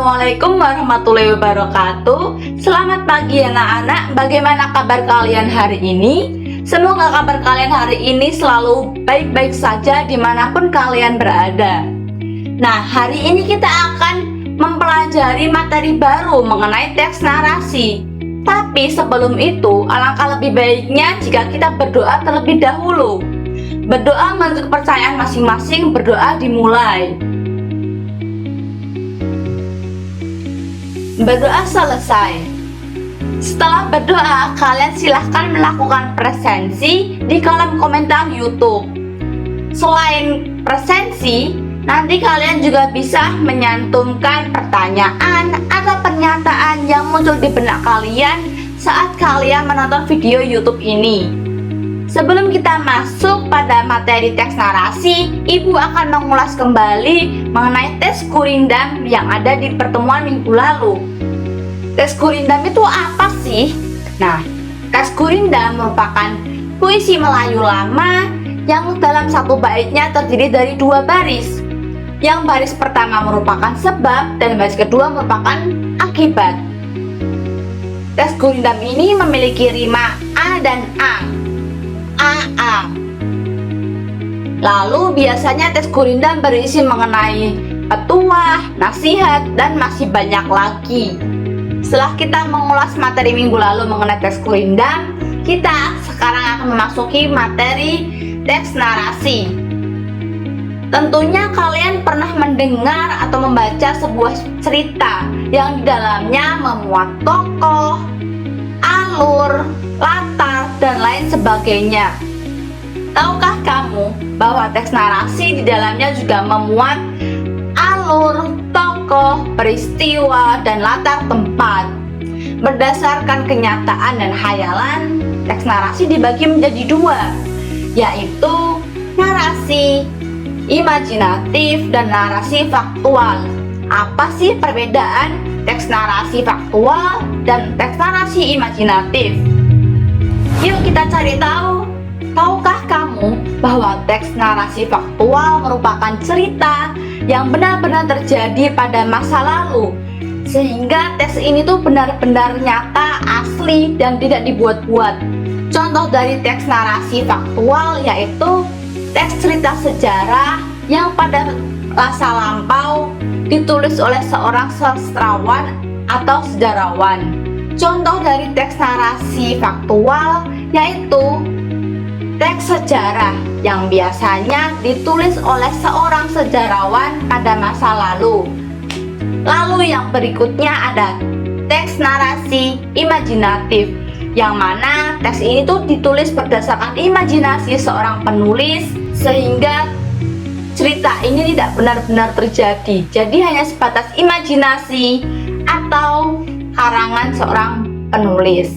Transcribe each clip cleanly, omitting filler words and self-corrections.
Assalamualaikum warahmatullahi wabarakatuh. Selamat pagi anak-anak. Bagaimana kabar kalian hari ini? Semoga kabar kalian hari ini selalu baik-baik saja dimanapun kalian berada. Nah, hari ini kita akan mempelajari materi baru mengenai teks narasi. Tapi sebelum itu, alangkah lebih baiknya jika kita berdoa terlebih dahulu. Berdoa menurut kepercayaan masing-masing, berdoa dimulai. Berdoa selesai. Setelah berdoa, kalian silahkan melakukan presensi di kolom komentar YouTube. Selain presensi, nanti kalian juga bisa menyantumkan pertanyaan atau pernyataan yang muncul di benak kalian saat kalian menonton video YouTube ini. Sebelum kita masuk pada materi teks narasi, Ibu akan mengulas kembali mengenai tes gurindam yang ada di pertemuan minggu lalu. Tes gurindam itu apa sih? Nah, tes gurindam merupakan puisi Melayu lama yang dalam satu baitnya terdiri dari dua baris. Yang baris pertama merupakan sebab dan baris kedua merupakan akibat. Tes gurindam ini memiliki rima A dan A. AA. Lalu biasanya tes gurindam berisi mengenai petuah, nasihat, dan masih banyak lagi. Setelah kita mengulas materi minggu lalu mengenai tes gurindam, kita sekarang akan memasuki materi teks narasi. Tentunya kalian pernah mendengar atau membaca sebuah cerita yang di dalamnya memuat tokoh, alur, latar, dan lain sebagainya. Tahukah kamu bahwa teks narasi di dalamnya juga memuat alur, tokoh, peristiwa, dan latar tempat? Berdasarkan kenyataan dan hayalan, teks narasi dibagi menjadi dua, yaitu narasi imajinatif dan narasi faktual. Apa sih perbedaan teks narasi faktual dan teks narasi imajinatif? Yuk kita cari tahu. Tahukah kamu bahwa teks narasi faktual merupakan cerita yang benar-benar terjadi pada masa lalu, sehingga teks ini tuh benar-benar nyata, asli, dan tidak dibuat-buat. Contoh dari teks narasi faktual yaitu teks cerita sejarah yang pada masa lampau ditulis oleh seorang sastrawan atau sejarawan. Contoh dari teks narasi faktual yaitu teks sejarah yang biasanya ditulis oleh seorang sejarawan pada masa lalu. Lalu yang berikutnya ada teks narasi imajinatif, yang mana teks ini tuh ditulis berdasarkan imajinasi seorang penulis, sehingga cerita ini tidak benar-benar terjadi. Jadi hanya sebatas imajinasi atau karangan seorang penulis.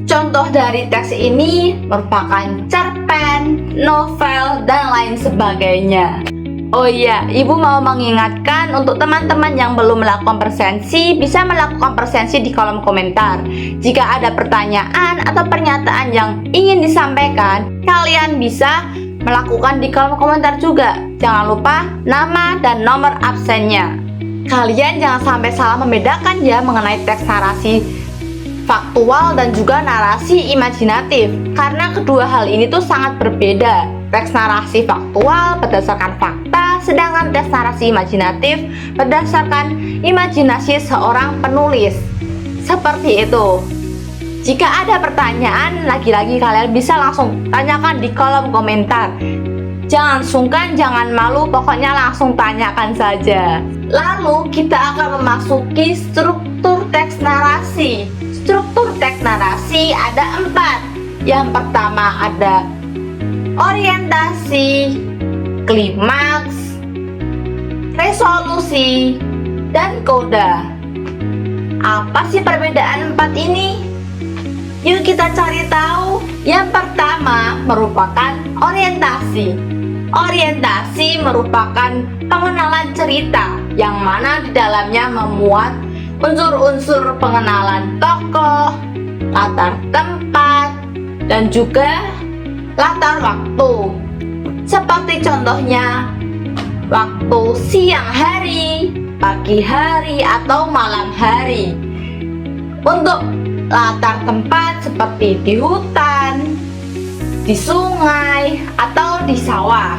Contoh dari teks ini merupakan cerpen, novel, dan lain sebagainya. Oh iya, Ibu mau mengingatkan untuk teman-teman yang belum melakukan presensi, bisa melakukan presensi di kolom komentar. Jika ada pertanyaan atau pernyataan yang ingin disampaikan, kalian bisa melakukan di kolom komentar juga. Jangan lupa nama dan nomor absennya. Kalian jangan sampai salah membedakan ya mengenai teks narasi faktual dan juga narasi imajinatif, karena kedua hal ini tuh sangat berbeda. Teks narasi faktual berdasarkan fakta, sedangkan teks narasi imajinatif berdasarkan imajinasi seorang penulis. Seperti itu. Jika ada pertanyaan, lagi-lagi kalian bisa langsung tanyakan di kolom komentar. Jangan sungkan, jangan malu, pokoknya langsung tanyakan saja. Lalu kita akan memasuki struktur teks narasi. Struktur teks narasi ada 4. Yang pertama ada orientasi, klimaks, resolusi, dan koda. Apa sih perbedaan 4 ini? Yuk kita cari tahu. Yang pertama merupakan orientasi. Orientasi merupakan pengenalan cerita yang mana di dalamnya memuat unsur-unsur pengenalan tokoh, latar tempat, dan juga latar waktu. Seperti contohnya waktu siang hari, pagi hari atau malam hari. Untuk latar tempat seperti di hutan, di sungai, atau di sawah.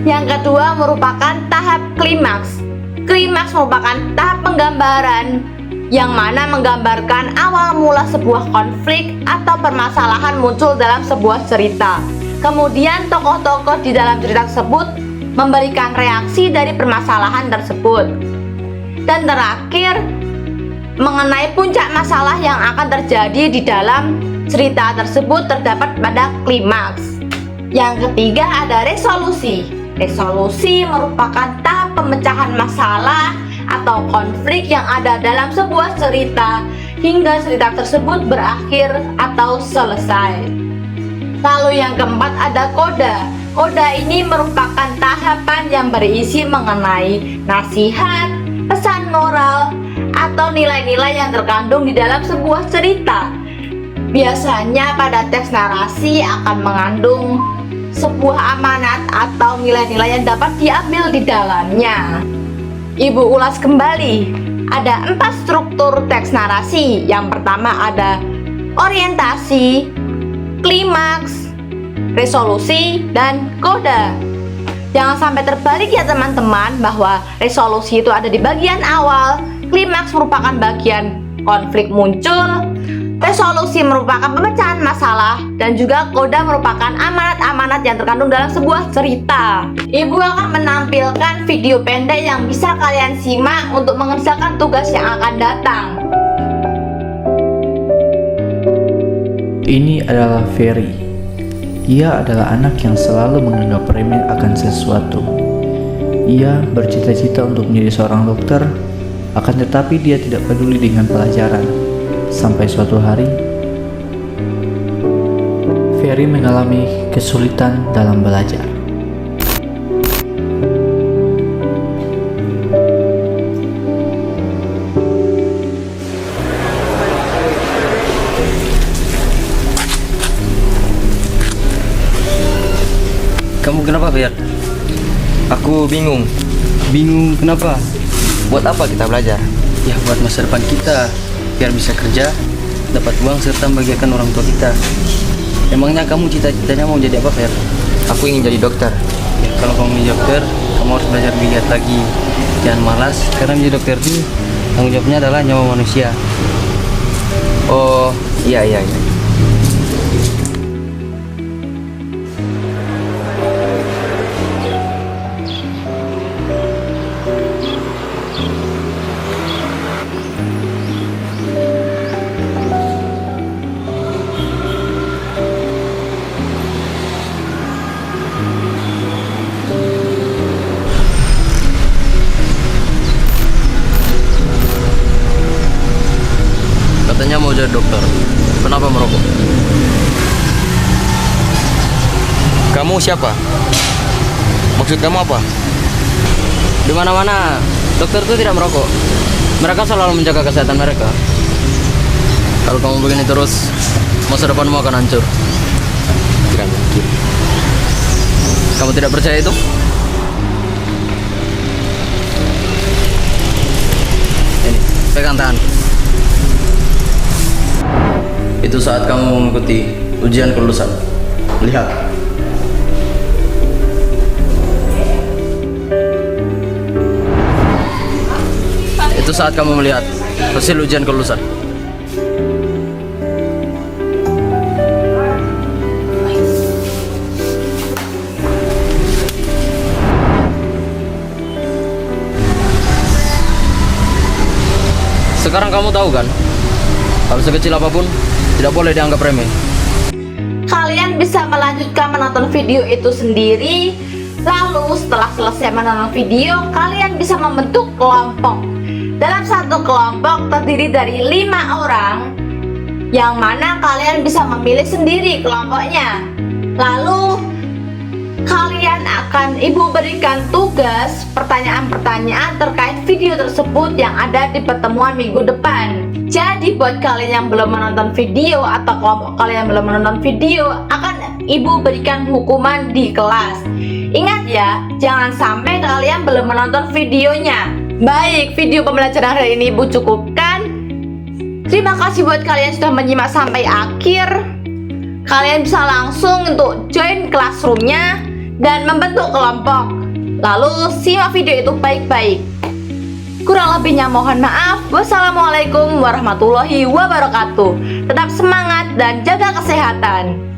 Yang kedua merupakan tahap klimaks. Klimaks merupakan tahap penggambaran yang mana menggambarkan awal mula sebuah konflik atau permasalahan muncul dalam sebuah cerita. Kemudian tokoh-tokoh di dalam cerita tersebut memberikan reaksi dari permasalahan tersebut. Dan terakhir, mengenai puncak masalah yang akan terjadi di dalam cerita tersebut terdapat pada klimaks. Yang ketiga ada resolusi. Resolusi merupakan tahap pemecahan masalah atau konflik yang ada dalam sebuah cerita hingga cerita tersebut berakhir atau selesai. Lalu yang keempat ada koda. Koda ini merupakan tahapan yang berisi mengenai nasihat, pesan moral, atau nilai-nilai yang terkandung di dalam sebuah cerita. Biasanya pada teks narasi akan mengandung sebuah amanat atau nilai-nilai yang dapat diambil di dalamnya. Ibu ulas kembali, ada 4 struktur teks narasi. Yang pertama ada orientasi, klimaks, resolusi, dan koda. Jangan sampai terbalik ya teman-teman, bahwa resolusi itu ada di bagian awal, klimaks merupakan bagian konflik muncul, resolusi merupakan pemecahan masalah, dan juga koda merupakan amanat-amanat yang terkandung dalam sebuah cerita. Ibu akan menampilkan video pendek yang bisa kalian simak untuk mengerjakan tugas yang akan datang. Ini adalah Ferry. Ia adalah anak yang selalu menganggap remeh akan sesuatu. Ia bercita-cita untuk menjadi seorang dokter, akan tetapi dia tidak peduli dengan pelajaran. Sampai suatu hari, Ferry mengalami kesulitan dalam belajar. Kamu kenapa, Fer? Aku bingung. Bingung kenapa? Buat apa kita belajar? Ya buat masa depan kita, biar bisa kerja, dapat uang serta membahagiakan orang tua kita. Emangnya kamu cita-citanya mau jadi apa, Fer? Aku ingin jadi dokter. Ya, kalau kamu menjadi dokter, kamu harus belajar lebih giat lagi. Jangan malas, karena menjadi dokter itu tanggung jawabnya adalah nyawa manusia. Oh, iya. Katanya mau jadi dokter. Kenapa merokok? Kamu siapa? Maksud kamu apa? Di mana-mana dokter itu tidak merokok. Mereka selalu menjaga kesehatan mereka. Kalau kamu begini terus, masa depanmu akan hancur. Tidak mungkin. Kamu tidak percaya itu? Ini, pegang tangan. Itu saat kamu mengikuti ujian kelulusan. Lihat. Itu saat kamu melihat hasil ujian kelulusan. Sekarang kamu tahu kan, kalau sekecil apapun tidak boleh dianggap remeh. Kalian bisa melanjutkan menonton video itu sendiri. Lalu setelah selesai menonton video, kalian bisa membentuk kelompok. Dalam satu kelompok terdiri dari 5 orang, yang mana kalian bisa memilih sendiri kelompoknya. Lalu kalian akan ibu berikan tugas pertanyaan-pertanyaan terkait video tersebut yang ada di pertemuan minggu depan. Jadi buat kalian yang belum menonton video atau kelompok kalian yang belum menonton video, akan ibu berikan hukuman di kelas. Ingat ya, jangan sampai kalian belum menonton videonya. Baik, video pembelajaran hari ini ibu cukupkan. Terima kasih buat kalian sudah menyimak sampai akhir. Kalian bisa langsung untuk join classroomnya dan membentuk kelompok. Lalu simak video itu baik-baik. Kurang lebihnya mohon maaf. Wassalamualaikum warahmatullahi wabarakatuh. Tetap semangat dan jaga kesehatan.